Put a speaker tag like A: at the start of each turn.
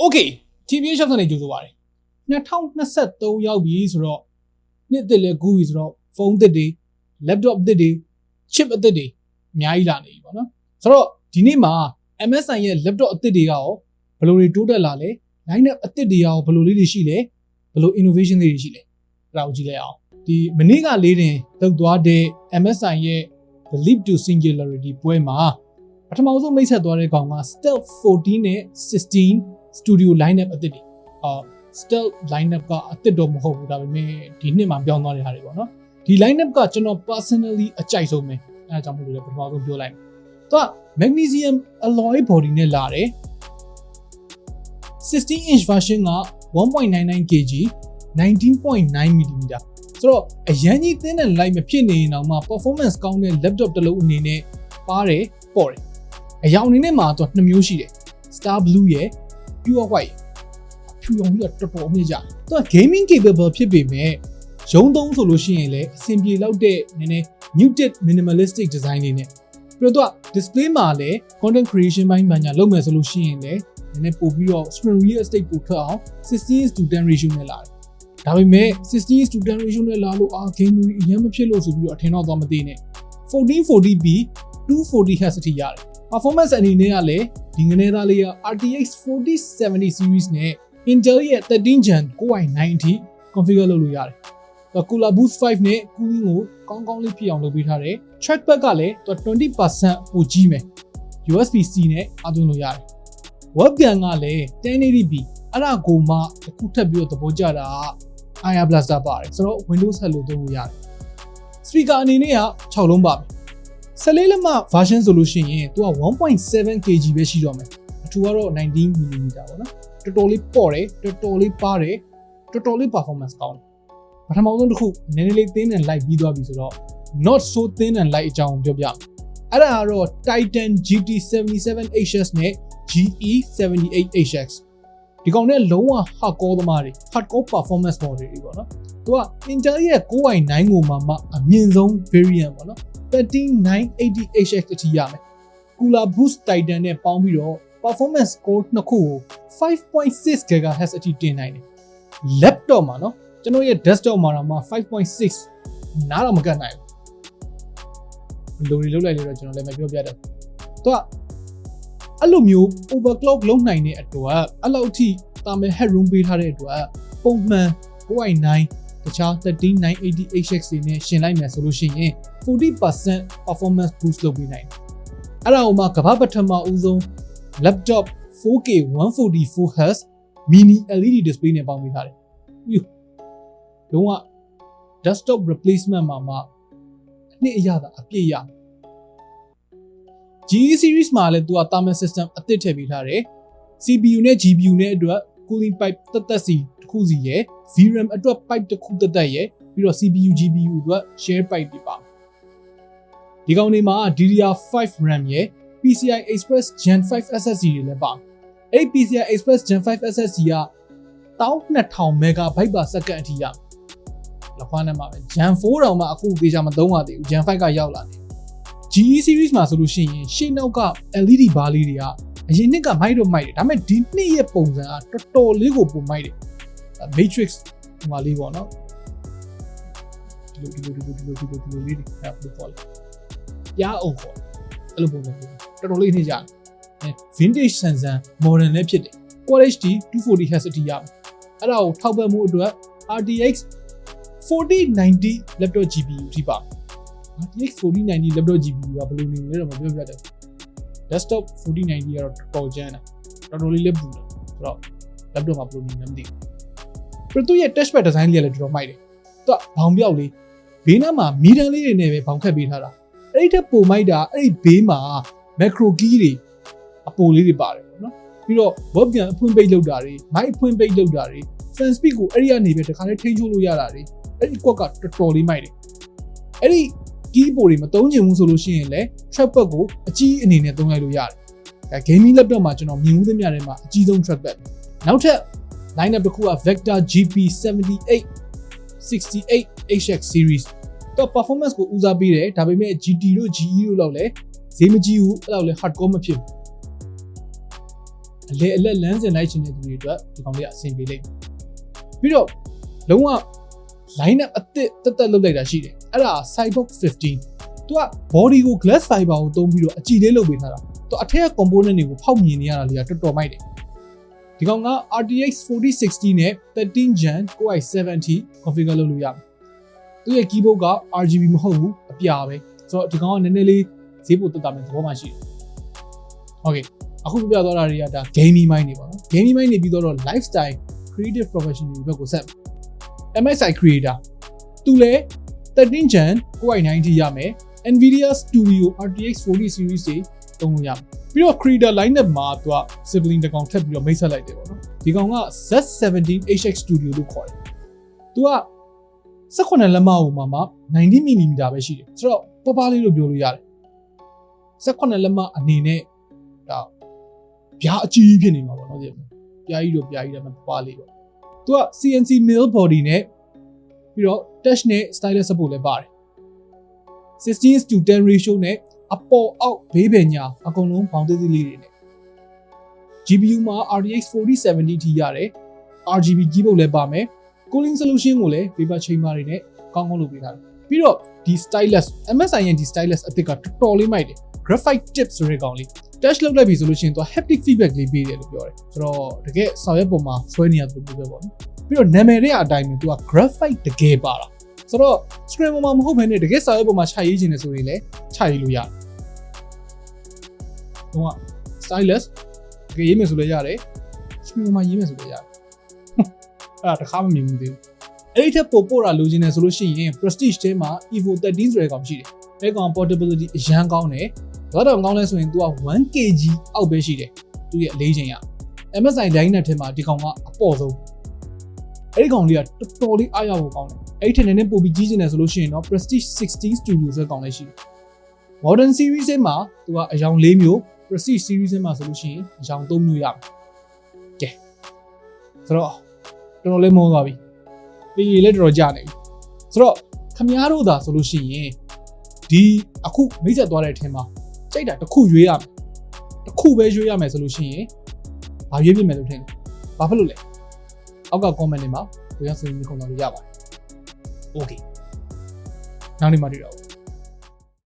A: Okay TBH Labs နဲ့ကြိုဆိုပါတယ်2023ရောက်ပြီဆိုတော့နှစ်သစ်လဲကူးပြီဆိုတော့ဖုန်းသစ်တွေ laptop သစ်တွေ chip အသစ်တွေအများကြီးလာနေပြီပေါ့နော်ဆိုတော့ဒီနေ့မှာ MSI ရဲ့ laptop အသစ်တွေကရောဘယ်လိုတွေတိုးတက်လာလဲ line up အသစ်တွေရောဘယ်လိုလေးတွေရှိလဲဘယ်လို innovation လေးတွေရှိလဲအဲ့ဒါကိုကြည့်လိုက်အောင်ဒီမနေ့ကလေးတင်လောက်သွားတဲ့ MSI ရဲ့ The Leap to Singularity ပွဲမှာပထမဆုံးမိတ်ဆက်သွားတဲ့ကောင်က Stealth 14နဲ့16 Studio lineup အသစ်တွေStealth lineup ကအသစ်တော့မဟုတ်ဘူးဒါပေမဲ့ဒီနှစ်မှာပြောင်းသွားတဲ့ဟာတွေပေါ့နော်ဒီ lineup ကကျွန်တော် personally အကြိုက်ဆုံးပဲအဲဒါကြောင့်မို့လို့လည်းပထမဆုံးပြောလိုက်မယ်သူက magnesium alloy body နဲ့လာတယ်16 inch version က 1.99 kg 19.9 mm ဆိုတော့အရန်ကြီးသင်းတဲ့ light မဖြစ်နေရင်တော့မှ performance ကောင်းတဲ့ laptop တစ်လုံးအနေနဲ့ပါတယ်ပေါ့တယ်အရောင်အနေနဲ့မှာသူက2မျိုးရှိတယ် Star Blue ရဲ့ Pure White ဖြူအောင်ကြီးတော်တော်အမြင့်ကြသူက gaming capable ဖြစ်ပေမဲ့ရုံးသုံးဆိုလို့ရှိရင်လည်းအဆင်ပြေလောက်တဲ့နည်းနည်း muted minimalistic design လေးနဲ့ပြီးတော့သူက display မှာလည်း content creation ဘိုင်းမှညာလုပ်မယ်ဆိုလို့ရှိရင်လည်းနည်းနည်းပို့ပြီးတော့ screen real estate ပို့ထွက်အောင်16 to 10 ratio နဲ့လာတယ်ဒါပေမဲ့16 to 10 ratio နဲ့လာလို့game အရင်မဖြစ်လို့ဆိုပြီးတော့အထင်တော့သွားမသိနဲ့ 1440p 240Hz အထိရတယ် performance အနေနဲ့ကလည်းဒီငနေသားလေးက RTX 4070 series နဲ့ Intel ရဲ့ 13 Gen Core i9 အထိ configure လုပ်လို့ရတယ်။ Cooler Boost 5နဲ့ cooling ကိုကောင်းကောင်းလေးဖြစ်အောင်လုပ်ပေးထားတယ်။ Trackpad ကလည်း 20% ပိုကြီးမယ်။ USB-C နဲ့အသွင်းလို့ရတယ်။ Webcam ကလည်း 1080p အဲ့ဒါကိုမှအခုထပ်ပြီးတော့သဘောကျတာက IR Blaster ပါတယ်ဆိုတော့ Windows ဆက်လို့သုံးလို့ရတယ်။ Speaker အနေနဲ့က6လုံးပါမယ်။14လက်မ version ဆိုလို့ရှိရင်သူက 1.7 kg ပဲရှိတော့မယ်။အထူကတော့ 19mm ပေါ့နော်။တော်တော်လေးပေါ့တယ်တော်တော်လေးပါတယ်တော်တော်လေး performance ကောင်းတယ်ပထမဆုံးတစ်ခုနည်းနည်းလေး thin and light ပြီးသွားပြီဆိုတော့ not so thin and light အကြောင်းပြောပြအဲ့ဒါကတော့ Titan GT77HS နဲ့ GE78HX ဒီကောင်နဲ့လုံးဝ hardcore သမားတွေ hardcore performance model တွေပေါ့နော်သူက Intel ရဲ့ Core i9 ကိုမှအမြင့်ဆုံး variant ပေါ့နော် 13980HX အထိရမယ် Cooler Boost Titan နဲ့ပေါင်းပြီးတော့performance score နှစ်ခုကို 5.6 GHz အထိတင်နိုင်တယ် laptop မှာနော်ကျွန်တော်ရဲ့ desktop မှာတော့ 5.6 နားတော့မကတ်နိုင်ဘူးလိုတွေလောက်လိုက်လို့တော့ကျွန်တော်လည်းမပြောပြတတ်သူကအဲ့လိုမျိုး overclock လုပ်နိုင်တဲ့အတွက်အဲ့လောက်အထိတာမယ် headroom ပေးထားတဲ့အတွက်ပုံမှန် Core i9 တခြား 13980HX တွေနဲ့ရှင်လိုက်မယ်ဆိုလို့ရှိရင် 40% performance boost လုပ်ပေးနိုင်တယ်အဲ့ဒါကိုမှကမ္ဘာပထမဦးဆုံး laptop 4K 144Hz mini LED display နဲ့ပေါင်းပေးထားတယ်။လုံးဝ desktop replacement မှာအနှစ်အရသာအပြည့်ရမယ်။ GE series မှာလည်းသူက thermal system အသစ်ထည့်ပေးထားတယ်။ CPU နဲ့ GPU နဲ့အတွက် cooling pipe တက်စီတစ်ခုစီရယ် VRAM အတွက် pipe တစ်ခုတက်ရယ်ပြီးတော့ CPU GPU အတွက် share pipe တွေပါ။ဒီကောင်တွေမှာ DDR5 RAM ရယ်PCI Express Gen 5 SSD တွေလည်းပါအဲ့ PCI Express Gen 5 SSD က 12000 MB/s အထိရလောက်ခွားနေမှာပဲ Gen 4တောင်မှအခုဒေတာမသုံးရသေးဘူး Gen 5ကရောက်လာတယ် GE series မှာဆိုလို့ရှိရင်ရှေ့နောက်က LED ဘားလေးတွေကအရင်နှစ်ကမိုက်တော့မိုက်တယ်ဒါပေမဲ့ဒီနှစ်ရဲ့ပုံစံကတော်တော်လေးကိုပုံမိုက်တယ် Matrix ဟိုမှာလေးပေါ့နော်ဒီလိုလေးတွေအဲ့လိုပေါ့လေပြားအောင်ပေါ့အဲ့လိုပုံစံတော်တော်လေးနေကြတယ် vintage Samsung model လည်းဖြစ်တယ် Quad HD 240Hz အထိရမယ်အဲ့ဒါကိုထောက်ပံ့မှုအတွက် RTX 4090 laptop GPU အထိပါ RTX 4090 laptop GPU ကဘယ်လိုနေလဲတော့မပြောပြတတ်ဘူး desktop 4090 ကတော့တော်တော်ကျန်းတယ်တော်တော်လေးလည်းပူတယ်ဆိုတော့ laptop မှာဘယ်လိုနေလဲမသိဘူးပြီးတော့သူ့ရဲ့ touchpad design လေးလည်းတော်တော်မိုက်တယ်သူကဘောင်ပြောက်လေးဘေးနားမှာမီတန်လေးတွေနဲ့ပဲဘောင်ခတ်ပေးထားတာအဲ့ဒီထက်ပိုမိုက်တာအဲ့ဒီဘေးမှာ macro key တွေအပိုလေးတွေပါတယ်ပေါ့နော်ပြီးတော့ webcam အဖွင့်ပိတ်လုပ်တာတွေ mic အဖွင့်ပိတ်လုပ်တာတွေ fan speed ကိုအဲ့ဒီကနေပဲတခါလေးထိန်းချုပ်လို့ရတာတွေအဲ့ဒီကွက်ကတော်တော်လေးမိုက်တယ်အဲ့ဒီ keyboard တွေမသုံးချင်ဘူးဆိုလို့ရှိရင်လည်း trackpad ကိုအကြီးအနေနဲ့သုံးလိုက်လို့ရတယ်ဒါ gaming laptop မှာကျွန်တော်မြင်မှုသမျှထဲမှာအကြီးဆုံး trackpad နောက်ထပ် lineup တစ်ခုက Vector GP7868HX series တော့ performance ကိုဦးစားပေးတယ်ဒါပေမဲ့ GT တို့ GE တို့လောက်လည်းဈေးမကြီးဘူးအဲ့လောက်လည်း hardcore မဖြစ်ဘူး အလေအလက်လမ်းစဉ်လိုက်ချင်တဲ့သူတွေအတွက်ဒီကောင်လေးကအဆင်ပြေလိမ့်မယ်ပြီးတော့လုံးဝ line up အသစ်တက်လုပ်လိုက်တာရှိတယ်အဲ့ဒါ Cyborg 15သူက body ကို glass fiber ကိုသုံးပြီးတော့အကြည်လေးလုပ်ပေးထားတာသူအထက်က component တွေကိုဖောက်မြင်နေရတာလေးကတော်တော်မိုက်တယ်ဒီကောင်က RTX 4060နဲ့13 Gen Core i7 configure လုပ်လို့ရတယ်သူရဲ့ keyboard က RGB မဟုတ်ဘူးအပြာပဲဆိုတော့ဒီကောင်ကနည်းနည်းလေးဈေးပိုတက်တာမျိုးသဘောမှရှိတယ်ဟုတ်ကဲ့အခုပြသွားတာတွေကဒါ gaming mind တွေပါနော် gaming mind နေပြီးတော့ lifestyle creative professional တွေဘက်ကိုဆက် MSI creator သူလည်း13 Gen Core i9 ရမယ် Nvidia Studio RTX 40 series တွေသုံးလို့ရမယ်ပြီးတော့ creator lineup မှာသူက sibling တစ်ကောင်ထပ်ပြီးတော့မိတ်ဆက်လိုက်တယ်ပေါ့နော်ဒီကောင်က Z17HX Studio လို့ခေါ်တယ်သူက18လက်မဟိုမှာ90mm ပဲရှိတယ်ဆိုတော့ပပလေးလို့ပြောလို့ရတယ်18လက်မအနေနဲ့ဒါပြားအကြီးဖြစ်နေမှာပေါ့နော်ဒီပြားကြီးတော့ပြားကြီးတယ်မပပလေးပေါ့သူက CNC mill body နဲ့ပြီးတော့ touch နဲ့ stylus support လည်းပါတယ်16:10 ratio နဲ့အပေါ်အောက်ဘေးပင်ညာအကုန်လုံးဘောင်သေးသေးလေးတွေနဲ့ GPU မှာ RTX 4070 ထိရတယ် RGB keyboard လည်းပါမယ် cooling solution ကိုလည်း vapor chamber တွေနဲ့ကောင်းကောင်းလုပ်ပေးထားတယ်ပြီးတော့ဒီ stylus MSI ရဲ့ဒီ stylus အသစ်ကတော်တော်လေးမိုက်တယ် graphite tip ဆိုတဲ့ကောင်လေး touch လုပ်လိုက်ပြီဆိုလို့ရှိရင်သူ haptic feedback လေးပေးတယ်လို့ပြောတယ်ဆိုတော့တကယ်ဆောင်ရွက်ပုံမှာဆွဲနေရတယ်လို့ပြောပေါ့နော်ပြီးတော့နာမည်တွေအတိုင်းပဲသူက graphite တကယ်ပါတာဆိုတော့ screen ပေါ်မှာမဟုတ်ဘဲနဲ့တကယ်ဆောင်ရွက်ပုံမှာခြိုက်ရေးခြင်းနဲ့ဆိုရင်လည်းခြိုက်ရေးလို့ရတယ်တော့ stylus တကယ်ရေးမယ်ဆိုလည်းရတယ် screen ပေါ်မှာရေးမယ်ဆိုလည်းရတယ်အဲ့ဒါတစ်ခါမှမမြင်ဘူးသေးဘူးအဲ့ဒီထက်ပို့တာလိုချင်တယ်ဆိုလို့ရှိရင် prestige ထဲမှာ evo 13ဆိုတဲ့ကောင်ရှိတယ်အဲ့ကောင် portability အရန်ကောင်းတယ်ဘာတော့ကောင်းလဲဆိုရင် तू က 1kg အောက်ပဲရှိတယ်သူ့ရဲ့အလေးချိန်က MSI line နဲ့ထဲမှာဒီကောင်ကအပေါ်ဆုံးအဲ့ဒီကောင်လေးကတော်တော်လေးအားရဖို့ကောင်းတယ်အဲ့ဒီထက်နည်းနည်းပိုပြီးကြီးကျင်တယ်ဆိုလို့ရှိရင်တော့ prestige 16 studio ဆိုတဲ့ကောင်လေးရှိတယ် modern series ထဲမှာ तू ကအယောင်4မျိုး prestige series ထဲမှာဆိုလို့ရှိရင်အယောင်3မျိုးရမယ်ကဲဆိုတော့တော်တော်လေးမောသွားပြီပြီးလည်းတော်တော်ကြာနေပြီဆိုတော့ခမားတို့သာဆိုလို့ရှိရင်ဒီအခုမိတ်ဆက်သွားတဲ့အထင်မှာကြိုက်တာတစ်ခုရွေးရမယ်တစ်ခုပဲရွေးရမယ်ဆိုလို့ရှိရင်ဘာရွေးပြမယ်လို့ထင်လဲဘာဖြစ်လို့လဲအောက်က comment တွေမှာကိုရဆွေးနွေးခုံတော်လို့ရပါတယ် okay နောက်နေ့မှတွေ့တော့